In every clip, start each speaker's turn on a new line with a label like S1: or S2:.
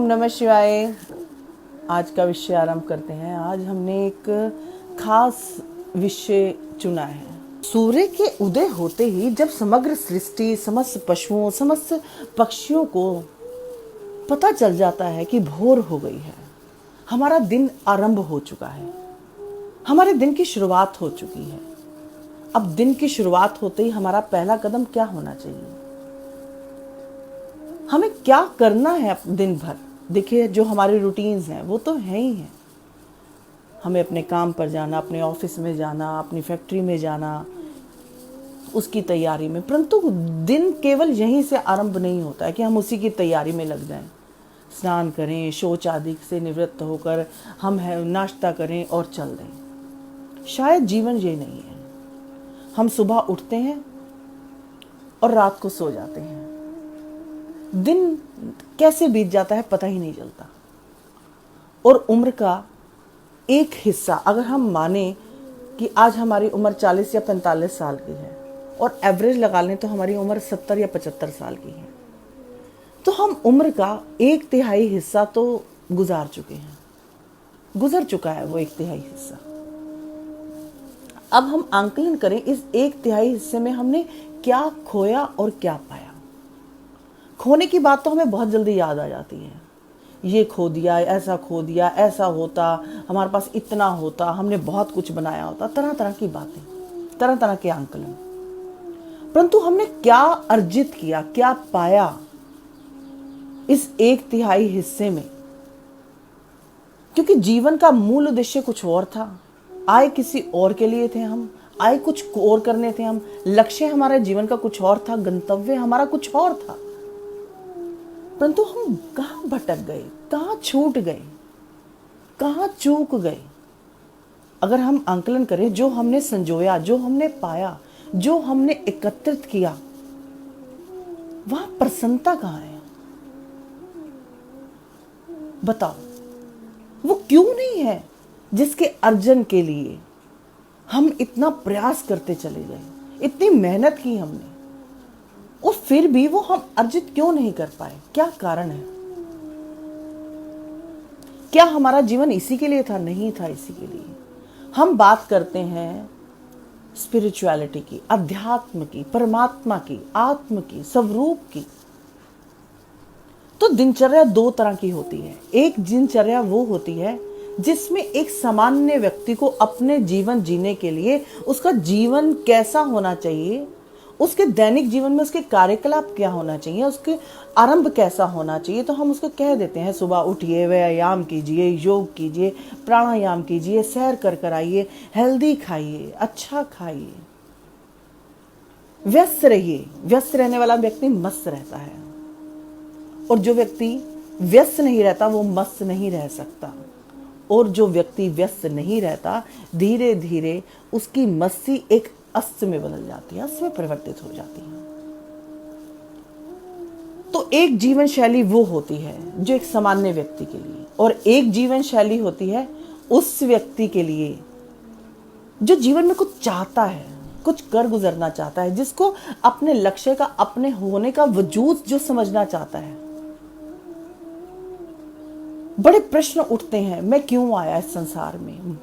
S1: नमः शिवाय। आज का विषय आरंभ करते हैं। आज हमने एक खास विषय चुना है। सूर्य के उदय होते ही जब समग्र सृष्टि, समस्त पशुओं, समस्त पक्षियों को पता चल जाता है कि भोर हो गई है, हमारा दिन आरंभ हो चुका है, हमारे दिन की शुरुआत हो चुकी है। अब दिन की शुरुआत होते ही हमारा पहला कदम क्या होना चाहिए? हमें क्या करना है दिन भर? देखिए, जो हमारे रूटीन्स हैं वो तो है ही हैं। हमें अपने काम पर जाना, अपने ऑफिस में जाना, अपनी फैक्ट्री में जाना, उसकी तैयारी में। परंतु दिन केवल यहीं से आरंभ नहीं होता है कि हम उसी की तैयारी में लग जाएं। स्नान करें, शौच आदि से निवृत्त होकर हम नाश्ता करें और चल दें। शायद जीवन ये नहीं है। हम सुबह उठते हैं और रात को सो जाते हैं। दिन कैसे बीत जाता है पता ही नहीं चलता। और उम्र का एक हिस्सा, अगर हम माने कि आज हमारी उम्र 40 या 45 साल की है और एवरेज लगा लें तो हमारी उम्र 70 या 75 साल की है, तो हम उम्र का 1/3 हिस्सा तो गुजार चुके हैं। गुजर चुका है वो 1/3 हिस्सा। अब हम आंकलन करें, इस 1/3 हिस्से में हमने क्या खोया और क्या पाया। खोने की बात तो हमें बहुत जल्दी याद आ जाती है। ये खो दिया, ऐसा खो दिया, ऐसा होता, हमारे पास इतना होता, हमने बहुत कुछ बनाया होता, तरह तरह की बातें, तरह तरह के आंकलन। परंतु हमने क्या अर्जित किया, क्या पाया इस 1/3 हिस्से में? क्योंकि जीवन का मूल उद्देश्य कुछ और था। आए किसी और के लिए थे, हम आए कुछ और करने थे। हम लक्ष्य हमारे जीवन का कुछ और था, गंतव्य हमारा कुछ और था। परंतु हम कहाँ भटक गए, कहाँ छूट गए, कहाँ चूक गए? अगर हम आंकलन करें, जो हमने संजोया, जो हमने पाया, जो हमने एकत्रित किया, वहां प्रसन्नता कहाँ है? बताओ, वो क्यों नहीं है जिसके अर्जन के लिए हम इतना प्रयास करते चले गए, इतनी मेहनत की हमने, और फिर भी वो हम अर्जित क्यों नहीं कर पाए? क्या कारण है? क्या हमारा जीवन इसी के लिए था? नहीं था इसी के लिए। हम बात करते हैं स्पिरिचुअलिटी की, अध्यात्म की, परमात्मा की, आत्म की, स्वरूप की। तो दिनचर्या 2 तरह की होती है। एक दिनचर्या वो होती है जिसमें एक सामान्य व्यक्ति को अपने जीवन जीने के लिए उसका जीवन कैसा होना चाहिए, उसके दैनिक जीवन में उसके कार्यकलाप क्या होना चाहिए, उसके आरंभ कैसा होना चाहिए, तो हम उसको कह देते हैं सुबह उठिए, व्यायाम कीजिए, योग कीजिए, प्राणायाम कीजिए, सैर कर आइए, हेल्दी खाइए, अच्छा खाइए, व्यस्त रहिए। व्यस्त रहने वाला व्यक्ति मस्त रहता है, और जो व्यक्ति व्यस्त नहीं रहता वो मस्त नहीं रह सकता। और जो व्यक्ति व्यस्त नहीं रहता, धीरे धीरे उसकी मस्ती एक अस्त में बदल जाती है, अस्त में परिवर्तित हो जाती है। तो एक जीवन शैली वो होती है जो एक सामान्य व्यक्ति के लिए, और एक जीवन शैली होती है उस व्यक्ति के लिए जो जीवन में कुछ चाहता है, कुछ कर गुजरना चाहता है, जिसको अपने लक्ष्य का, अपने होने का वजूद जो समझना चाहता है। बड़े प्रश्न उठते हैं, मैं क्यों आया इस संसार में?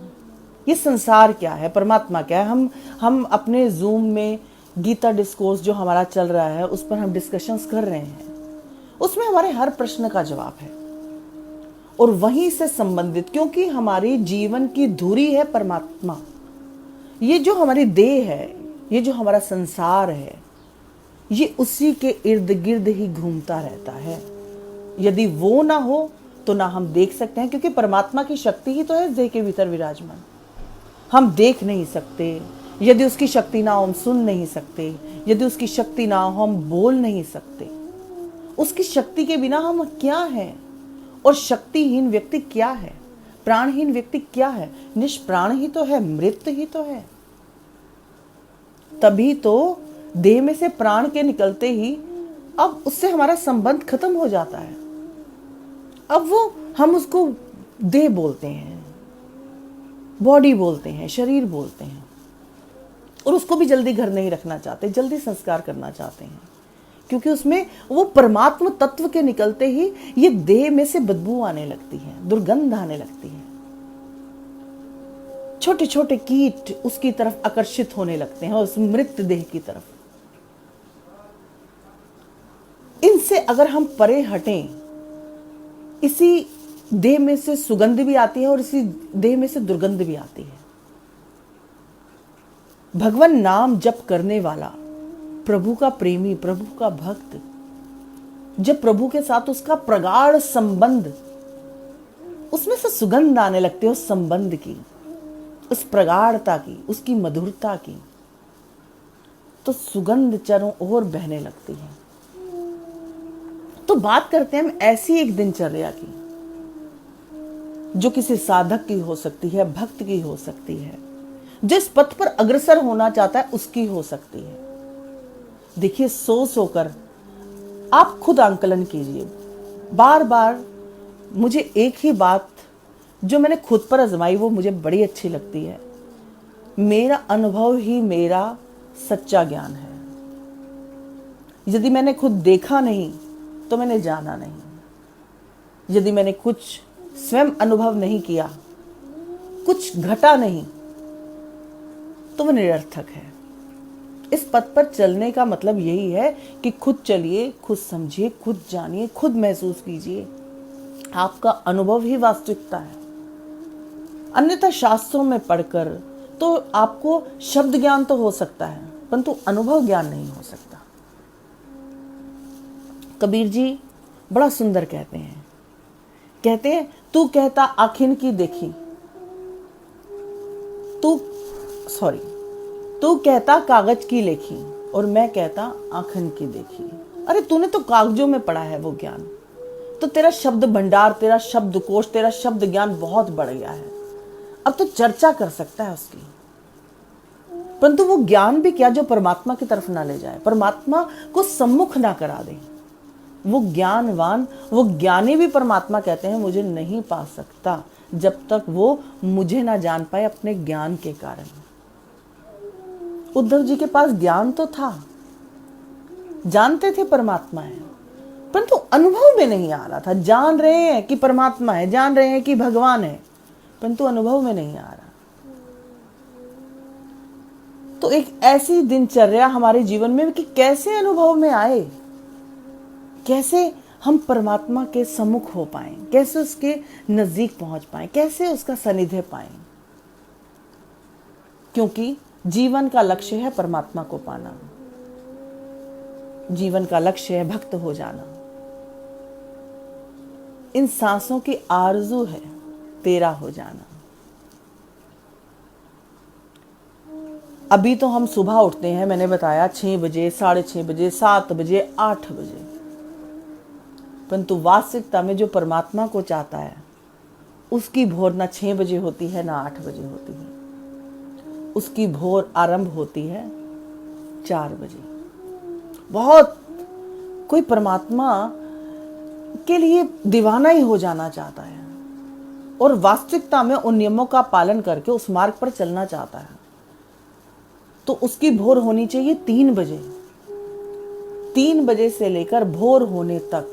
S1: ये संसार क्या है? परमात्मा क्या है? हम अपने जूम में गीता डिस्कोर्स जो हमारा चल रहा है उस पर हम डिस्कशंस कर रहे हैं। उसमें हमारे हर प्रश्न का जवाब है, और वहीं से संबंधित, क्योंकि हमारी जीवन की धुरी है परमात्मा। ये जो हमारी देह है, ये जो हमारा संसार है, ये उसी के इर्द गिर्द ही घूमता रहता है। यदि वो ना हो तो ना हम देख सकते हैं, क्योंकि परमात्मा की शक्ति ही तो है इस देह के भीतर विराजमान। हम देख नहीं सकते, यदि उसकी शक्ति ना हो हम सुन नहीं सकते, यदि उसकी शक्ति ना हो हम बोल नहीं सकते। उसकी शक्ति के बिना हम क्या हैं? और शक्तिहीन व्यक्ति क्या है? प्राणहीन व्यक्ति क्या है? निष्प्राण ही तो है, मृत ही तो है। तभी तो देह में से प्राण के निकलते ही अब उससे हमारा संबंध खत्म हो जाता है। अब वो हम उसको देह बोलते हैं, बॉडी बोलते हैं, शरीर बोलते हैं, और उसको भी जल्दी घर नहीं रखना चाहते, जल्दी संस्कार करना चाहते हैं। क्योंकि उसमें वो परमात्म तत्व के निकलते ही ये देह में से बदबू आने लगती है, दुर्गंध आने लगती है। छोटे छोटे कीट उसकी तरफ आकर्षित होने लगते हैं, उस मृत देह की तरफ। इनसे अगर हम परे हटें, इसी देह में से सुगंध भी आती है और इसी देह में से दुर्गंध भी आती है। भगवान नाम जप करने वाला, प्रभु का प्रेमी, प्रभु का भक्त, जब प्रभु के साथ उसका प्रगाढ़ संबंध, उसमें से सुगंध आने लगती है उस संबंध की, उस प्रगाढ़ता की, उसकी मधुरता की, तो सुगंध चारों ओर बहने लगती है। तो बात करते हैं हम ऐसी एक दिनचर्या की जो किसी साधक की हो सकती है, भक्त की हो सकती है, जिस पथ पर अग्रसर होना चाहता है उसकी हो सकती है। देखिए, सो सोकर आप खुद आंकलन कीजिए। बार बार मुझे एक ही बात जो मैंने खुद पर आजमाई वो मुझे बड़ी अच्छी लगती है। मेरा अनुभव ही मेरा सच्चा ज्ञान है। यदि मैंने खुद देखा नहीं तो मैंने जाना नहीं। यदि मैंने कुछ स्वयं अनुभव नहीं किया, कुछ घटा नहीं, तो वो निरर्थक है। इस पथ पर चलने का मतलब यही है कि खुद चलिए, खुद समझिए, खुद जानिए, खुद महसूस कीजिए। आपका अनुभव ही वास्तविकता है। अन्यथा शास्त्रों में पढ़कर तो आपको शब्द ज्ञान तो हो सकता है, परंतु अनुभव ज्ञान नहीं हो सकता। कबीर जी बड़ा सुंदर कहते हैं, तू कहता आखिन की देखी, तू कहता कागज की लेखी और मैं कहता आखिन की देखी। अरे तूने तो कागजों में पढ़ा है वो ज्ञान, तो तेरा शब्द भंडार, तेरा शब्द कोश, तेरा शब्द ज्ञान बहुत बढ़ गया है। अब तो चर्चा कर सकता है उसकी, परंतु वो ज्ञान भी क्या जो परमात्मा की तरफ ना ले जाए, परमात्मा को सम्मुख ना करा दे। वो ज्ञानवान, वो ज्ञानी भी परमात्मा कहते हैं मुझे नहीं पा सकता जब तक वो मुझे ना जान पाए अपने ज्ञान के कारण। उद्धव जी के पास ज्ञान तो था, जानते थे परमात्मा है, परंतु अनुभव में नहीं आ रहा था। जान रहे हैं कि परमात्मा है, जान रहे हैं कि भगवान है, परंतु अनुभव में नहीं आ रहा। तो एक ऐसी दिनचर्या हमारे जीवन में कि कैसे अनुभव में आए, कैसे हम परमात्मा के सम्मुख हो पाएं, कैसे उसके नजदीक पहुंच पाएं, कैसे उसका सानिध्य पाएं। क्योंकि जीवन का लक्ष्य है परमात्मा को पाना, जीवन का लक्ष्य है भक्त हो जाना। इन सांसों की आरज़ू है तेरा हो जाना। अभी तो हम सुबह उठते हैं, मैंने बताया 6 बजे, 6:30 बजे, 7 बजे, 8 बजे, परंतु वास्तविकता में जो परमात्मा को चाहता है उसकी भोर ना 6 बजे होती है ना 8 बजे होती है। उसकी भोर आरंभ होती है 4 बजे। बहुत कोई परमात्मा के लिए दीवाना ही हो जाना चाहता है और वास्तविकता में उन नियमों का पालन करके उस मार्ग पर चलना चाहता है, तो उसकी भोर होनी चाहिए 3 बजे। 3 बजे से लेकर भोर होने तक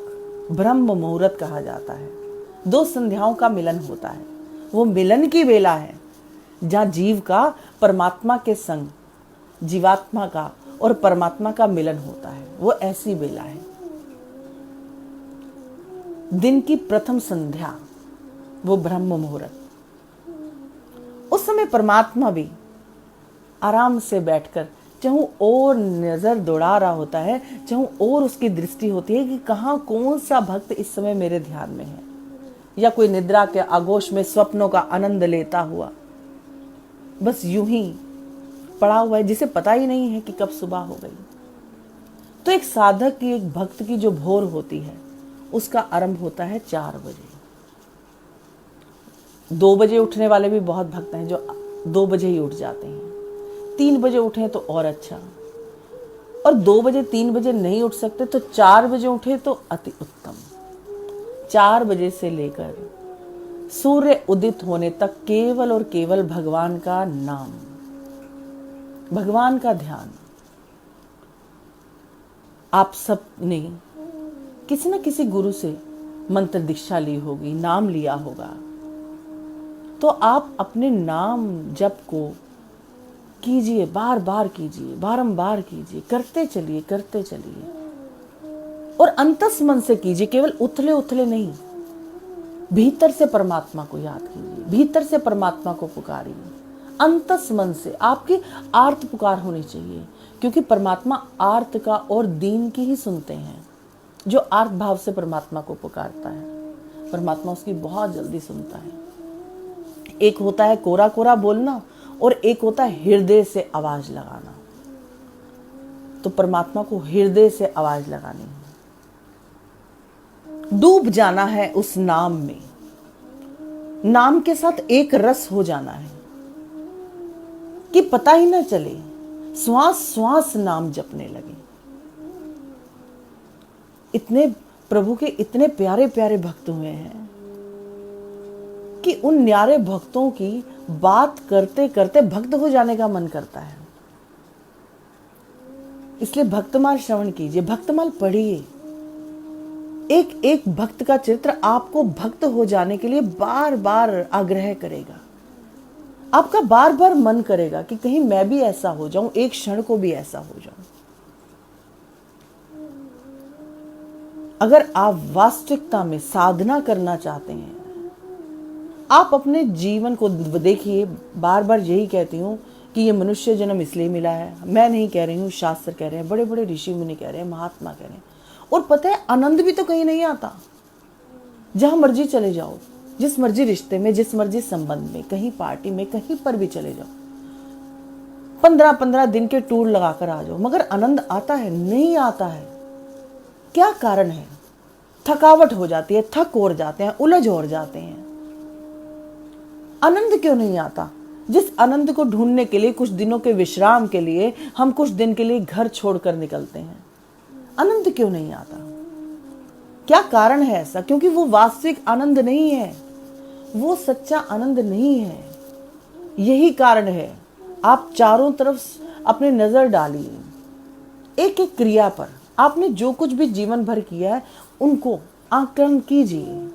S1: ब्रह्म मुहूर्त कहा जाता है। 2 संध्याओं का मिलन होता है। वो मिलन की बेला है जहाँ जीव का परमात्मा के संग, जीवात्मा का और परमात्मा का मिलन होता है। वो ऐसी बेला है। दिन की प्रथम संध्या, वो ब्रह्म मुहूर्त। उस समय परमात्मा भी आराम से बैठकर चाहूं और नजर दौड़ा रहा होता है, चाहूं और उसकी दृष्टि होती है कि कहाँ कौन सा भक्त इस समय मेरे ध्यान में है, या कोई निद्रा के आगोश में स्वप्नों का आनंद लेता हुआ बस यूं ही पड़ा हुआ है, जिसे पता ही नहीं है कि कब सुबह हो गई। तो एक साधक की, एक भक्त की जो भोर होती है उसका आरंभ होता है 4 बजे। 2 बजे उठने वाले भी बहुत भक्त हैं जो 2 बजे ही उठ जाते हैं। 3 बजे उठे तो और अच्छा, और 2 बजे 3 बजे नहीं उठ सकते तो 4 बजे उठे तो अति उत्तम। 4 बजे से लेकर सूर्य उदित होने तक केवल और केवल भगवान का नाम, भगवान का ध्यान। आप सब ने किसी न किसी गुरु से मंत्र दीक्षा ली होगी, नाम लिया होगा, तो आप अपने नाम जप को कीजिए, बार बार कीजिए, बारंबार कीजिए, करते चलिए, करते चलिए। और अंतस मन से कीजिए, केवल उथले उथले नहीं। भीतर से परमात्मा को याद कीजिए, भीतर से परमात्मा को पुकारिए, अंतस मन से। आपकी आर्त पुकार होनी चाहिए, क्योंकि परमात्मा आर्त का और दीन की ही सुनते हैं। जो आर्त भाव से परमात्मा को पुकारता है, परमात्मा उसकी बहुत जल्दी सुनता है। एक होता है कोरा कोरा बोलना, और एक होता है हृदय से आवाज लगाना। तो परमात्मा को हृदय से आवाज लगानी है, डूब जाना है उस नाम में, नाम के साथ एक रस हो जाना है कि पता ही ना चले, श्वास श्वास नाम जपने लगे। इतने प्रभु के इतने प्यारे प्यारे भक्त हुए हैं कि उन न्यारे भक्तों की बात करते करते भक्त हो जाने का मन करता है। इसलिए भक्तमाल श्रवण कीजिए, भक्तमाल पढ़िए। एक एक भक्त का चित्र आपको भक्त हो जाने के लिए बार बार आग्रह करेगा। आपका बार बार मन करेगा कि कहीं मैं भी ऐसा हो जाऊं, एक क्षण को भी ऐसा हो जाऊं। अगर आप वास्तविकता में साधना करना चाहते हैं, आप अपने जीवन को देखिए। बार बार यही कहती हूँ कि ये मनुष्य जन्म इसलिए मिला है। मैं नहीं कह रही हूँ, शास्त्र कह रहे हैं, बड़े बड़े ऋषि मुनि कह रहे हैं, महात्मा कह रहे हैं। और पता है, आनंद भी तो कहीं नहीं आता। जहां मर्जी चले जाओ, जिस मर्जी रिश्ते में, जिस मर्जी संबंध में, कहीं पार्टी में, कहीं पर भी चले जाओ, 15-15 दिन के टूर लगाकर आ जाओ, मगर आनंद आता है? नहीं आता है। क्या कारण है? थकावट हो जाती है, थक और जाते हैं, उलझ और जाते हैं। आनंद क्यों नहीं आता? जिस आनंद को ढूंढने के लिए, कुछ दिनों के विश्राम के लिए हम कुछ दिन के लिए घर छोड़कर निकलते हैं, आनंद क्यों नहीं आता? क्या कारण है ऐसा? क्योंकि वो वास्तविक आनंद नहीं है, वो सच्चा आनंद नहीं है। यही कारण है। आप चारों तरफ अपनी नजर डालिए, एक एक क्रिया पर। आपने जो कुछ भी जीवन भर किया है उनको आकलन कीजिए,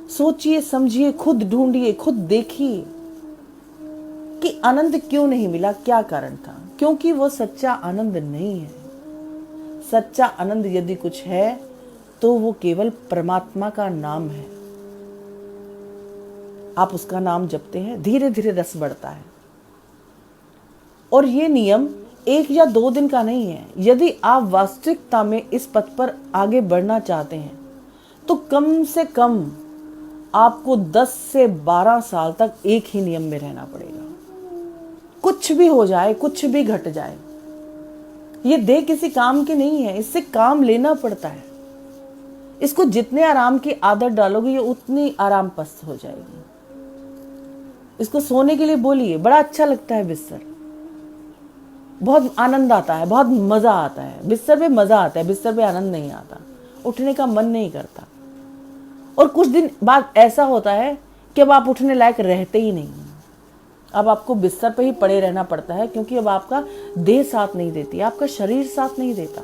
S1: सोचिए, समझिए, खुद ढूंढिए, खुद देखिए कि आनंद क्यों नहीं मिला, क्या कारण था। क्योंकि वो सच्चा आनंद नहीं है। सच्चा आनंद यदि कुछ है तो वो केवल परमात्मा का नाम है। आप उसका नाम जपते हैं, धीरे धीरे रस बढ़ता है। और ये नियम 1 या 2 दिन का नहीं है। यदि आप वास्तविकता में इस पथ पर आगे बढ़ना चाहते हैं तो कम से कम आपको 10 से 12 साल तक एक ही नियम में रहना पड़ेगा। कुछ भी हो जाए, कुछ भी घट जाए, ये देह किसी काम की नहीं है, इससे काम लेना पड़ता है। इसको जितने आराम की आदत डालोगे, ये उतनी आराम पस्त हो जाएगी। इसको सोने के लिए बोलिए, बड़ा अच्छा लगता है बिस्तर, बहुत आनंद आता है, बहुत मजा आता है। बिस्तर पे मजा आता है, बिस्तर पे आनंद नहीं आता, उठने का मन नहीं करता। और कुछ दिन बाद ऐसा होता है कि अब आप उठने लायक रहते ही नहीं। अब आपको बिस्तर पे ही पड़े रहना पड़ता है, क्योंकि अब आपका देह साथ नहीं देती, आपका शरीर साथ नहीं देता,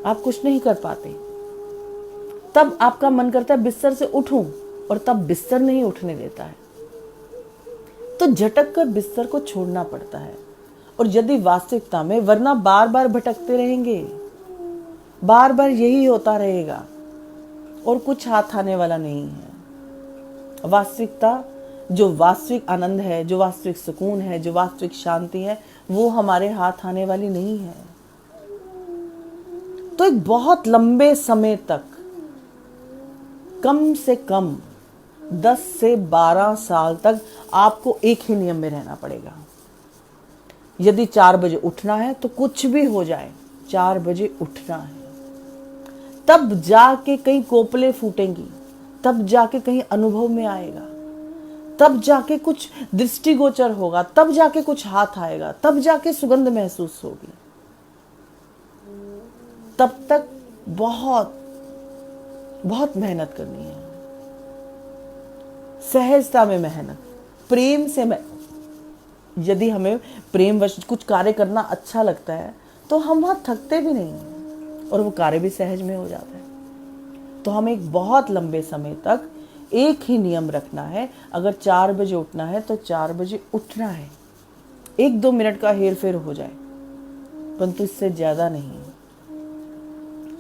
S1: आप कुछ नहीं कर पाते। तब आपका मन करता है बिस्तर से उठूं, और तब बिस्तर नहीं उठने देता है। तो झटक कर बिस्तर को छोड़ना पड़ता है। और यदि वास्तविकता में, वरना बार बार भटकते रहेंगे, बार बार यही होता रहेगा और कुछ हाथ आने वाला नहीं है। वास्तविकता, जो वास्तविक आनंद है, जो वास्तविक सुकून है, जो वास्तविक शांति है, वो हमारे हाथ आने वाली नहीं है। तो एक बहुत लंबे समय तक, कम से कम 10 से 12 साल तक आपको एक ही नियम में रहना पड़ेगा। यदि 4 बजे उठना है तो कुछ भी हो जाए, 4 बजे उठना है। तब जाके कहीं कोपले फूटेंगी, तब जाके कहीं अनुभव में आएगा, तब जाके कुछ दृष्टिगोचर होगा, तब जाके कुछ हाथ आएगा, तब जाके सुगंध महसूस होगी। तब तक बहुत बहुत मेहनत करनी है, सहजता में मेहनत, प्रेम से यदि हमें प्रेम वश कुछ कार्य करना अच्छा लगता है तो हम वहां थकते भी नहीं हैं। और वो कार्य भी सहज में हो जाता है। तो हमें एक बहुत लंबे समय तक एक ही नियम रखना है। अगर 4 बजे उठना है तो 4 बजे उठना है। 1-2 मिनट का हेर फेर हो जाए, परंतु इससे ज़्यादा नहीं।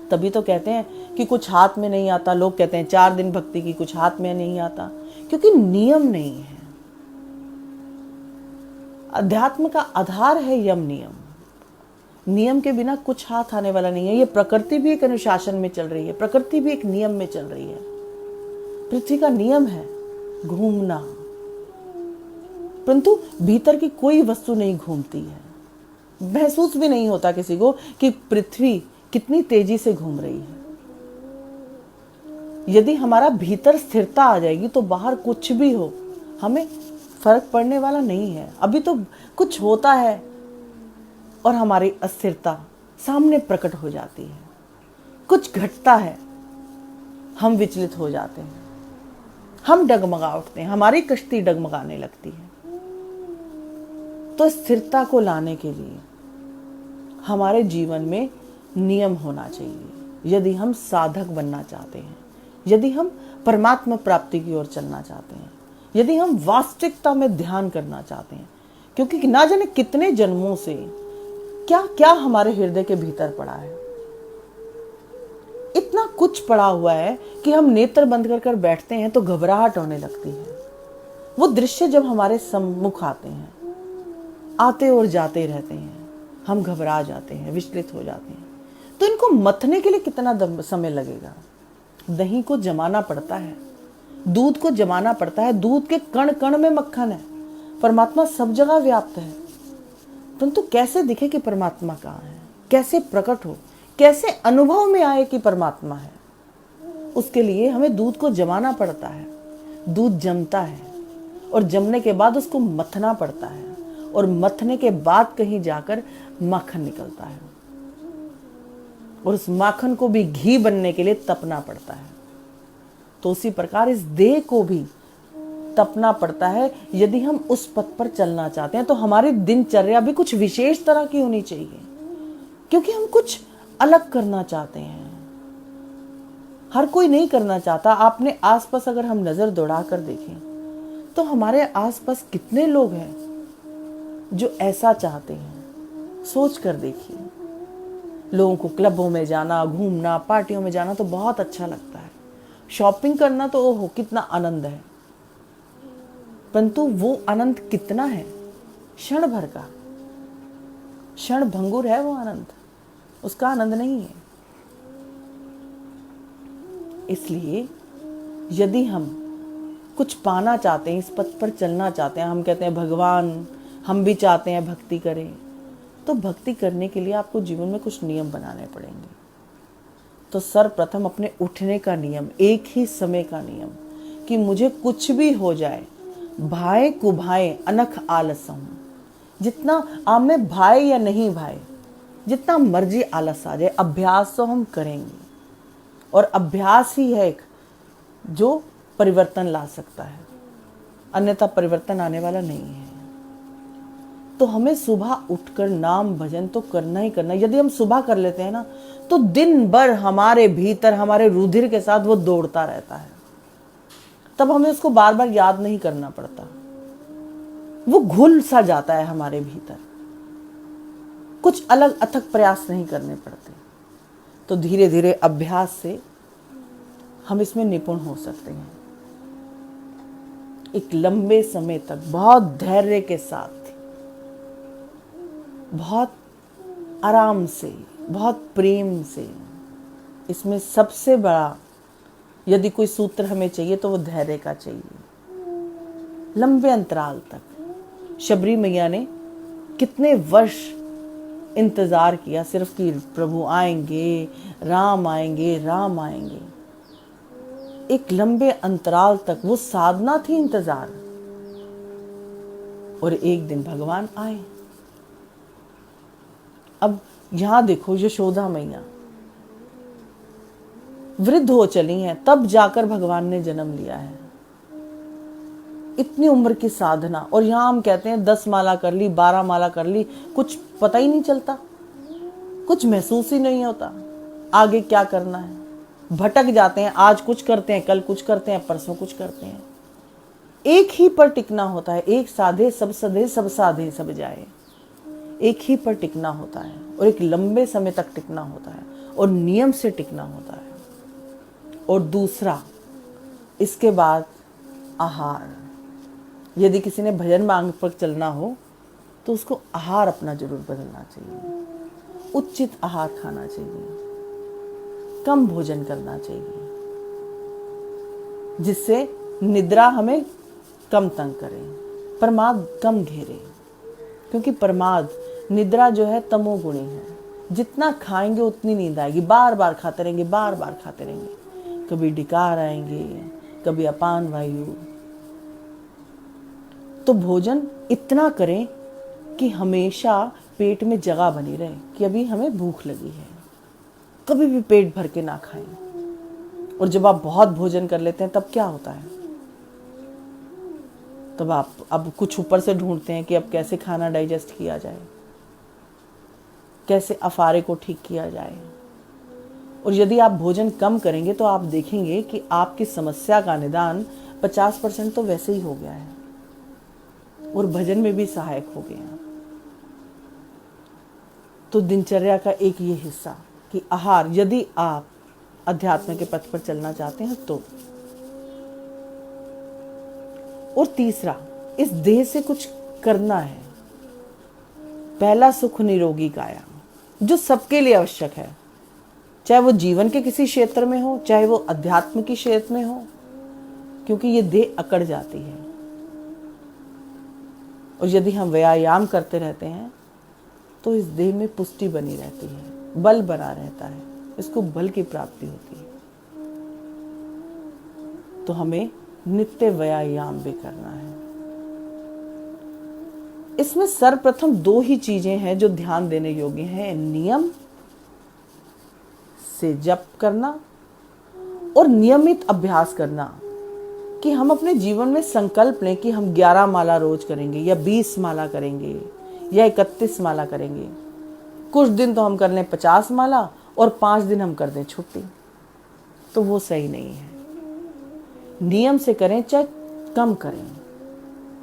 S1: तभी तो कहते हैं कि कुछ हाथ में नहीं आता। लोग कहते हैं 4 दिन भक्ति की, कुछ हाथ में नहीं आता, क्योंकि नियम नहीं है। अध्यात्म का आधार है यम नियम। नियम के बिना कुछ हाथ आने वाला नहीं है। ये प्रकृति भी एक अनुशासन में चल रही है, प्रकृति भी एक नियम में चल रही है। पृथ्वी का नियम है घूमना, परंतु भीतर की कोई वस्तु नहीं घूमती है। महसूस भी नहीं होता किसी को कि पृथ्वी कितनी तेजी से घूम रही है। यदि हमारा भीतर स्थिरता आ जाएगी तो बाहर कुछ भी हो हमें फर्क पड़ने वाला नहीं है। अभी तो कुछ होता है और हमारी अस्थिरता सामने प्रकट हो जाती है। कुछ घटता है, हम विचलित हो जाते हैं, हम डगमगा उठते हैं, हमारी कश्ती डगमगाने लगती है। तो स्थिरता को लाने के लिए हमारे जीवन में नियम होना चाहिए। यदि हम साधक बनना चाहते हैं, यदि हम परमात्मा प्राप्ति की ओर चलना चाहते हैं, यदि हम वास्तविकता में ध्यान करना चाहते हैं, क्योंकि ना जाने कितने जन्मों से क्या क्या हमारे हृदय के भीतर पड़ा है। इतना कुछ पड़ा हुआ है कि हम नेत्र बंद कर बैठते हैं तो घबराहट होने लगती है। वो दृश्य जब हमारे सम्मुख आते हैं, आते और जाते रहते हैं, हम घबरा जाते हैं, विचलित हो जाते हैं। तो इनको मथने के लिए कितना समय लगेगा? दही को जमाना पड़ता है, दूध को जमाना पड़ता है। दूध के कण कण में मक्खन है। परमात्मा सब जगह व्याप्त है, परंतु कैसे दिखे कि परमात्मा कहाँ है, कैसे प्रकट हो, कैसे अनुभव में आए कि परमात्मा है, उसके लिए हमें दूध को जमाना पड़ता है। दूध जमता है और जमने के बाद उसको मथना पड़ता है, और मथने के बाद कहीं जाकर माखन निकलता है, और उस माखन को भी घी बनने के लिए तपना पड़ता है। तो उसी प्रकार इस देह को भी तपना पड़ता है। यदि हम उस पथ पर चलना चाहते हैं तो हमारी दिनचर्या भी कुछ विशेष तरह की होनी चाहिए, क्योंकि हम कुछ अलग करना चाहते हैं। हर कोई नहीं करना चाहता। आपने आसपास अगर हम नजर दौड़ा कर देखें तो हमारे आसपास कितने लोग हैं जो ऐसा चाहते हैं। सोच कर देखिए, लोगों को क्लबों में जाना, घूमना, पार्टियों में जाना तो बहुत अच्छा लगता है। शॉपिंग करना तो ओहो कितना आनंद है, परंतु वो आनंद कितना है? क्षण भर का, क्षण भंगुर है वो आनंद, उसका आनंद नहीं है। इसलिए यदि हम कुछ पाना चाहते हैं, इस पथ पर चलना चाहते हैं, हम कहते हैं भगवान हम भी चाहते हैं भक्ति करें, तो भक्ति करने के लिए आपको जीवन में कुछ नियम बनाने पड़ेंगे। तो सर्वप्रथम अपने उठने का नियम, एक ही समय का नियम, कि मुझे कुछ भी हो जाए, भाए कुभाए अनख आलसम। जितना आप में भाए या नहीं भाए, जितना मर्जी आलस आ जाए, अभ्यास तो हम करेंगे। और अभ्यास ही है एक जो परिवर्तन ला सकता है, अन्यथा परिवर्तन आने वाला नहीं है। तो हमें सुबह उठकर नाम भजन तो करना ही करना। यदि हम सुबह कर लेते हैं ना, तो दिन भर हमारे भीतर, हमारे रुधिर के साथ वो दौड़ता रहता है। तब हमें उसको बार बार याद नहीं करना पड़ता, वो घुल सा जाता है हमारे भीतर। कुछ अलग अथक प्रयास नहीं करने पड़ते। तो धीरे धीरे अभ्यास से हम इसमें निपुण हो सकते हैं। एक लंबे समय तक बहुत धैर्य के साथ, बहुत आराम से, बहुत प्रेम से। इसमें सबसे बड़ा यदि कोई सूत्र हमें चाहिए तो वो धैर्य का चाहिए। लंबे अंतराल तक शबरी मैया ने कितने वर्ष इंतजार किया सिर्फ कि प्रभु आएंगे, राम आएंगे, राम आएंगे। एक लंबे अंतराल तक वो साधना थी, इंतजार। और एक दिन भगवान आए। अब यहां देखो, यशोदा मैया वृद्ध हो चली हैं, तब जाकर भगवान ने जन्म लिया है। इतनी उम्र की साधना, और यहां हम कहते हैं 10 माला कर ली, 12 माला कर ली, कुछ पता ही नहीं चलता, कुछ महसूस ही नहीं होता। आगे क्या करना है, भटक जाते हैं। आज कुछ करते हैं, कल कुछ करते हैं, परसों कुछ करते हैं। एक ही पर टिकना होता है। एक साधे सब सधे, सब साधे सब जाए। एक ही पर टिकना होता है और एक लंबे समय तक टिकना होता है और नियम से टिकना होता है। और दूसरा, इसके बाद आहार। यदि किसी ने भजन मार्ग पर चलना हो तो उसको आहार अपना जरूर बदलना चाहिए। उचित आहार खाना चाहिए, कम भोजन करना चाहिए, जिससे निद्रा हमें कम तंग करे, प्रमाद कम घेरे। क्योंकि प्रमाद, निद्रा जो है तमोगुणी है। जितना खाएंगे उतनी नींद आएगी। बार बार खाते रहेंगे, बार बार खाते रहेंगे। कभी डिकार आएंगे, कभी अपान वायु। तो भोजन इतना करें कि हमेशा पेट में जगह बनी रहे कि अभी हमें भूख लगी है। कभी भी पेट भर के ना खाएं। और जब आप बहुत भोजन कर लेते हैं तब क्या होता है? तब आप अब कुछ ऊपर से ढूंढते हैं कि अब कैसे खाना डाइजेस्ट किया जाए, कैसे अफारे को ठीक किया जाए। और यदि आप भोजन कम करेंगे तो आप देखेंगे कि आपकी समस्या का निदान 50% तो वैसे ही हो गया है और भजन में भी सहायक हो गया। तो दिनचर्या का एक ये हिस्सा कि आहार, यदि आप अध्यात्म के पथ पर चलना चाहते हैं तो। और तीसरा, इस देह से कुछ करना है। पहला, सुख निरोगी काया, जो सबके लिए आवश्यक है, चाहे वो जीवन के किसी क्षेत्र में हो, चाहे वो अध्यात्म की क्षेत्र में हो, क्योंकि ये देह अकड़ जाती है। और यदि हम व्यायाम करते रहते हैं तो इस देह में पुष्टि बनी रहती है, बल बना रहता है, इसको बल की प्राप्ति होती है। तो हमें नित्य व्यायाम भी करना है। इसमें सर्वप्रथम 2 ही चीजें हैं जो ध्यान देने योग्य हैं। नियम से जप करना और नियमित अभ्यास करना। कि हम अपने जीवन में संकल्प लें कि हम 11 माला रोज करेंगे या 20 माला करेंगे या 31 माला करेंगे। कुछ दिन तो हम कर लें 50 माला और 5 दिन हम कर दें छुट्टी, तो वो सही नहीं है। नियम से करें, चाहे कम करें,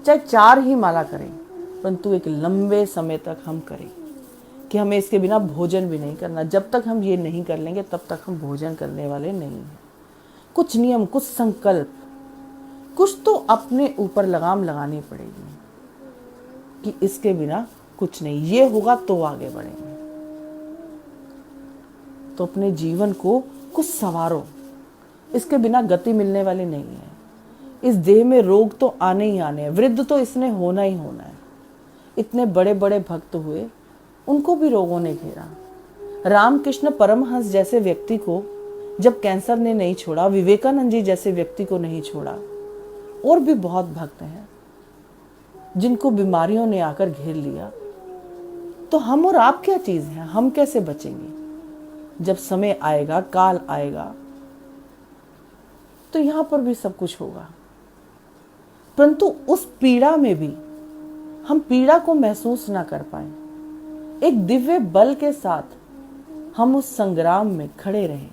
S1: चाहे 4 ही माला करें, परंतु एक लंबे समय तक हम करें कि हमें इसके बिना भोजन भी नहीं करना। जब तक हम ये नहीं कर लेंगे तब तक हम भोजन करने वाले नहीं हैं। कुछ नियम, कुछ संकल्प, कुछ तो अपने ऊपर लगाम लगानी पड़ेगी कि इसके बिना कुछ नहीं, ये होगा तो आगे बढ़ेंगे। तो अपने जीवन को कुछ संवारो, इसके बिना गति मिलने वाली नहीं है। इस देह में रोग तो आने ही आने हैं, वृद्ध तो इसने होना ही होना है। इतने बड़े बड़े भक्त हुए, उनको भी रोगों ने घेरा। रामकृष्ण परमहंस जैसे व्यक्ति को जब कैंसर ने नहीं छोड़ा, विवेकानंद जी जैसे व्यक्ति को नहीं छोड़ा, और भी बहुत भक्त हैं जिनको बीमारियों ने आकर घेर लिया। तो हम और आप क्या चीज हैं? हम कैसे बचेंगे? जब समय आएगा, काल आएगा, तो यहां पर भी सब कुछ होगा। परंतु उस पीड़ा में भी हम पीड़ा को महसूस ना कर पाए, एक दिव्य बल के साथ हम उस संग्राम में खड़े रहें,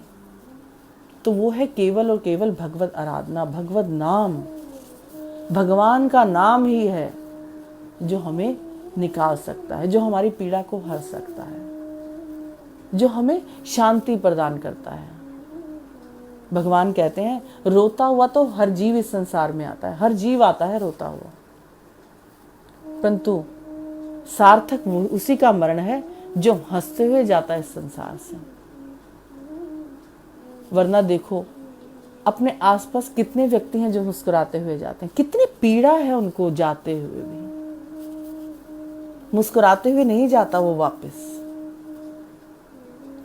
S1: तो वो है केवल और केवल भगवत आराधना, भगवत नाम। भगवान का नाम ही है जो हमें निकाल सकता है, जो हमारी पीड़ा को हर सकता है, जो हमें शांति प्रदान करता है। भगवान कहते हैं, रोता हुआ तो हर जीव इस संसार में आता है, हर जीव आता है रोता हुआ, परंतु सार्थक वो उसी का मरण है जो हंसते हुए जाता है इस संसार से। वरना देखो, अपने आसपास कितने व्यक्ति हैं जो मुस्कुराते हुए जाते हैं, कितनी पीड़ा है उनको जाते हुए भी, मुस्कुराते हुए नहीं जाता वो वापस।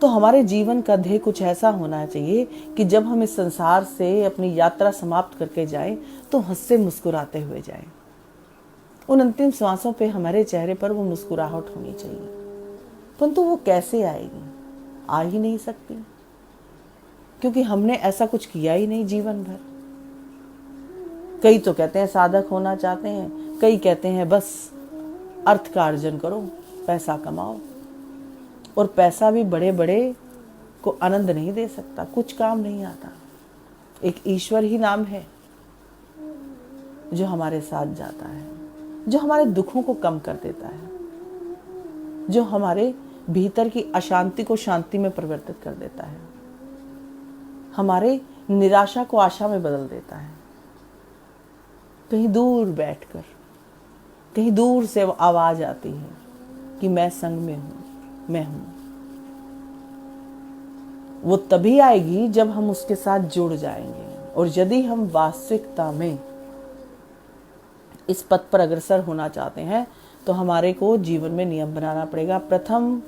S1: तो हमारे जीवन का ध्येय कुछ ऐसा होना चाहिए कि जब हम इस संसार से अपनी यात्रा समाप्त करके जाएं तो हंसते मुस्कुराते हुए जाएं। उन अंतिम श्वासों पे हमारे चेहरे पर वो मुस्कुराहट होनी चाहिए। परंतु वो कैसे आएगी? आ ही नहीं सकती, क्योंकि हमने ऐसा कुछ किया ही नहीं जीवन भर। कई तो कहते हैं साधक होना चाहते हैं, कई कहते हैं बस अर्थ का अर्जन करो, पैसा कमाओ, और पैसा भी बड़े बड़े को आनंद नहीं दे सकता, कुछ काम नहीं आता। एक ईश्वर ही नाम है जो हमारे साथ जाता है, जो हमारे दुखों को कम कर देता है, जो हमारे भीतर की अशांति को शांति में परिवर्तित कर देता है, हमारे निराशा को आशा में बदल देता है। कहीं दूर बैठकर कहीं दूर से वो आवाज आती है कि मैं संग में हूं, मैं हूं। वो तभी आएगी जब हम उसके साथ जुड़ जाएंगे। और यदि हम वास्तविकता में इस पथ पर अग्रसर होना चाहते हैं तो हमारे को जीवन में नियम बनाना पड़ेगा। प्रथम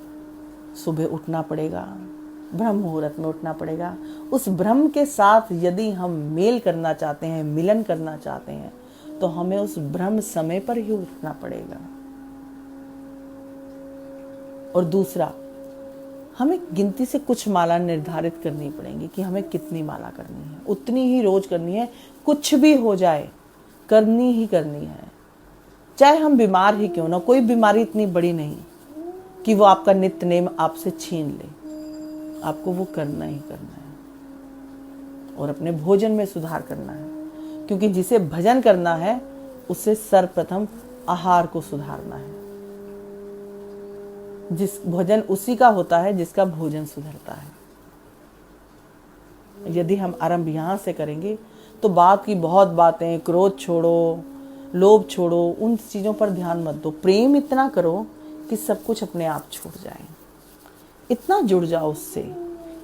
S1: सुबह उठना पड़ेगा, ब्रह्म मुहूर्त में उठना पड़ेगा। उस ब्रह्म के साथ यदि हम मेल करना चाहते हैं, मिलन करना चाहते हैं, तो हमें उस ब्रह्म समय पर ही उठना पड़ेगा। और दूसरा, हमें गिनती से कुछ माला निर्धारित करनी पड़ेंगी कि हमें कितनी माला करनी है, उतनी ही रोज करनी है। कुछ भी हो जाए करनी ही करनी है, चाहे हम बीमार ही क्यों ना। कोई बीमारी इतनी बड़ी नहीं कि वो आपका नित्य नेम आपसे छीन ले, आपको वो करना ही करना है। और अपने भोजन में सुधार करना है, क्योंकि जिसे भजन करना है उसे सर्वप्रथम आहार को सुधारना है। जिस भोजन उसी का होता है जिसका भोजन सुधरता है। यदि हम आरंभ यहाँ से करेंगे तो बात की बहुत बातें, क्रोध छोड़ो, लोभ छोड़ो, उन चीज़ों पर ध्यान मत दो। प्रेम इतना करो कि सब कुछ अपने आप छूट जाए। इतना जुड़ जाओ उससे,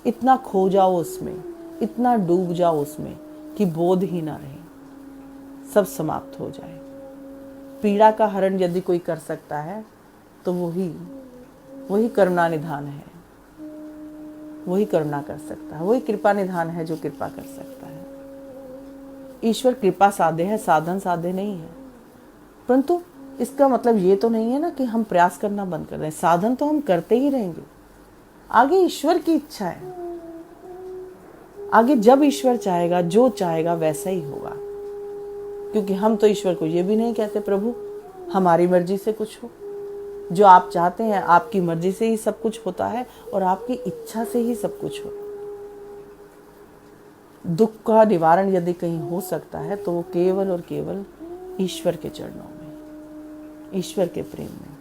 S1: इतना खो जाओ उसमें, इतना डूब जाओ उसमें कि बोध ही ना रहे, सब समाप्त हो जाए। पीड़ा का हरण यदि कोई कर सकता है तो वही करुणा निधान है, वही करुणा कर सकता है, वही कृपा निधान है जो कृपा कर सकता है। ईश्वर कृपा साध्य है, साधन साध्य नहीं है। परंतु इसका मतलब ये तो नहीं है ना कि हम प्रयास करना बंद कर दें। साधन तो हम करते ही रहेंगे, आगे ईश्वर की इच्छा है। आगे जब ईश्वर चाहेगा, जो चाहेगा वैसा ही होगा। क्योंकि हम तो ईश्वर को ये भी नहीं कहते प्रभु हमारी मर्जी से कुछ हो। जो आप चाहते हैं, आपकी मर्जी से ही सब कुछ होता है और आपकी इच्छा से ही सब कुछ हो। दुख का निवारण यदि कहीं हो सकता है तो वो केवल और केवल ईश्वर के चरणों में, ईश्वर के प्रेम में।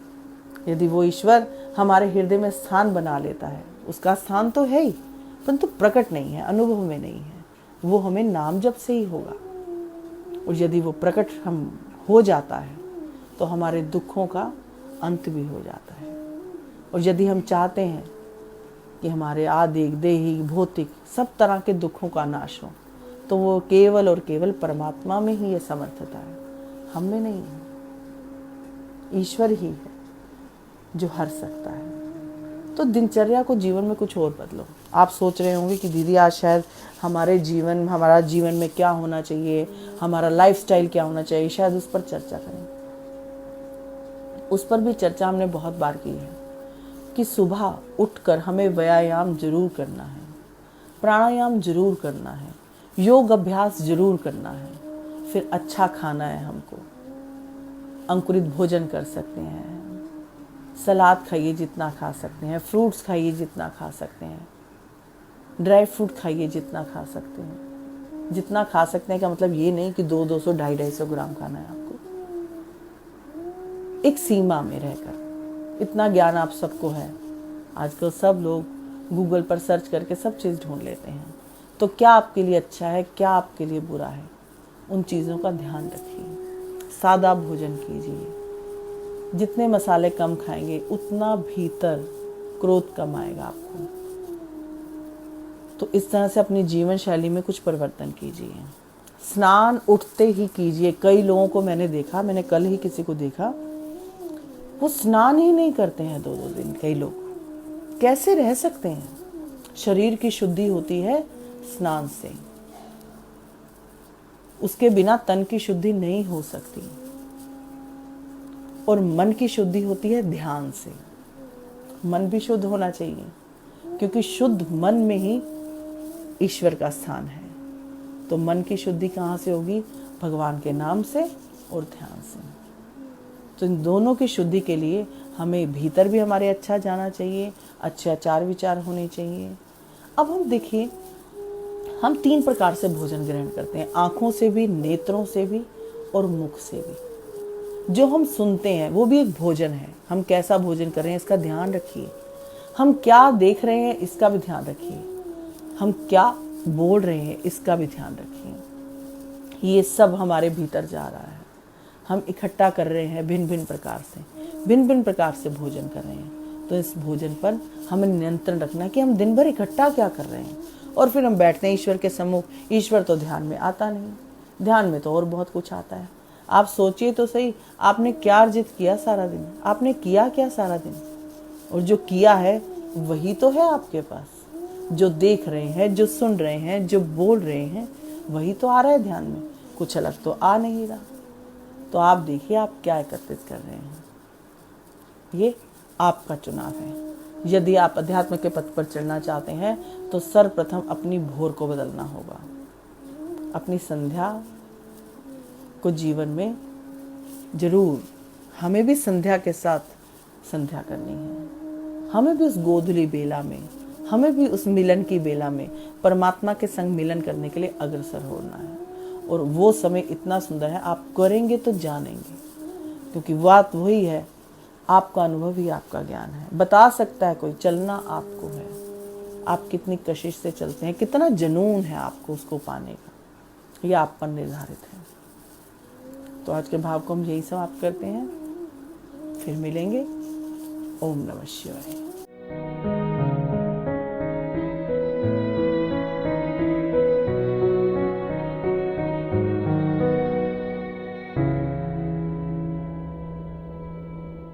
S1: यदि वो ईश्वर हमारे हृदय में स्थान बना लेता है, उसका स्थान तो है ही, परंतु प्रकट नहीं है, अनुभव में नहीं है। वो हमें नाम जप से ही होगा। और यदि वो प्रकट हम हो जाता है तो हमारे दुखों का अंत भी हो जाता है। और यदि हम चाहते हैं कि हमारे आदिक, देहिक, भौतिक सब तरह के दुखों का नाश हो, तो वो केवल और केवल परमात्मा में ही ये समर्थता है, हम में नहीं है। ईश्वर ही है जो हर सकता है। तो दिनचर्या को जीवन में कुछ और बदलो। आप सोच रहे होंगे कि दीदी आज शायद हमारा जीवन में क्या होना चाहिए, हमारा लाइफस्टाइल क्या होना चाहिए, शायद उस पर चर्चा करें। उस पर भी चर्चा हमने बहुत बार की है कि सुबह उठकर हमें व्यायाम जरूर करना है, प्राणायाम जरूर करना है, योग अभ्यास जरूर करना है। फिर अच्छा खाना है हमको, अंकुरित भोजन कर सकते हैं, सलाद खाइए जितना खा सकते हैं, फ्रूट्स खाइए जितना खा सकते हैं, ड्राई फ्रूट खाइए जितना खा सकते हैं। जितना खा सकते हैं का मतलब ये नहीं कि 200, 250 ग्राम खाना है आपको। एक सीमा में रहकर, इतना ज्ञान आप सबको है। आजकल सब लोग गूगल पर सर्च करके सब चीज़ ढूंढ लेते हैं। तो क्या आपके लिए अच्छा है, क्या आपके लिए बुरा है, उन चीज़ों का ध्यान रखिए। सादा भोजन कीजिए। जितने मसाले कम खाएंगे उतना भीतर क्रोध कम आएगा आपको। तो इस तरह से अपनी जीवन शैली में कुछ परिवर्तन कीजिए। स्नान उठते ही कीजिए। कई लोगों को मैंने देखा, मैंने कल ही किसी को देखा, वो स्नान ही नहीं करते हैं 2-2 दिन। कई लोग कैसे रह सकते हैं? शरीर की शुद्धि होती है स्नान से, उसके बिना तन की शुद्धि नहीं हो सकती। और मन की शुद्धि होती है ध्यान से। मन भी शुद्ध होना चाहिए, क्योंकि शुद्ध मन में ही ईश्वर का स्थान है। तो मन की शुद्धि कहाँ से होगी? भगवान के नाम से और ध्यान से। तो इन दोनों की शुद्धि के लिए हमें भीतर भी हमारे अच्छा जाना चाहिए, अच्छे आचार विचार होने चाहिए, अब हम देखिए, हम 3 प्रकार से भोजन ग्रहण करते हैं, आँखों से भी, नेत्रों से भी और मुख से भी। जो हम सुनते हैं वो भी एक भोजन है। हम कैसा भोजन कर रहे हैं इसका ध्यान रखिए। हम क्या देख रहे हैं इसका भी ध्यान रखिए। हम क्या बोल रहे हैं इसका भी ध्यान रखिए। ये सब हमारे भीतर जा रहा है। हम इकट्ठा कर रहे हैं भिन्न भिन्न प्रकार से भोजन कर रहे हैं। तो इस भोजन पर हमें नियंत्रण रखना कि हम दिन भर इकट्ठा क्या कर रहे हैं। और फिर हम बैठते हैं ईश्वर के सम्मुख। ईश्वर तो ध्यान में आता नहीं, ध्यान में तो और बहुत कुछ आता है। आप सोचिए तो सही, आपने क्या अर्जित किया सारा दिन, आपने किया क्या सारा दिन, और जो किया है वही तो है आपके पास। जो देख रहे हैं, जो सुन रहे हैं, जो बोल रहे हैं, वही तो आ रहा है ध्यान में, कुछ अलग तो आ नहीं रहा। तो आप देखिए आप क्या एकत्रित कर रहे हैं, ये आपका चुनाव है। यदि आप अध्यात्म के पथ पर चलना चाहते हैं तो सर्वप्रथम अपनी भोर को बदलना होगा। अपनी संध्या को जीवन में जरूर, हमें भी संध्या के साथ संध्या करनी है। हमें भी उस गोधूली बेला में, हमें भी उस मिलन की बेला में परमात्मा के संग मिलन करने के लिए अग्रसर होना है। और वो समय इतना सुंदर है, आप करेंगे तो जानेंगे, क्योंकि बात वही है, आपका अनुभव ही आपका ज्ञान है। बता सकता है कोई, चलना आपको है। आप कितनी कशिश से चलते हैं, कितना जुनून है आपको उसको पाने का, ये आप पर निर्धारित है। तो आज के भाव को हम यही समाप्त करते हैं, फिर मिलेंगे। ओम नमः शिवाय।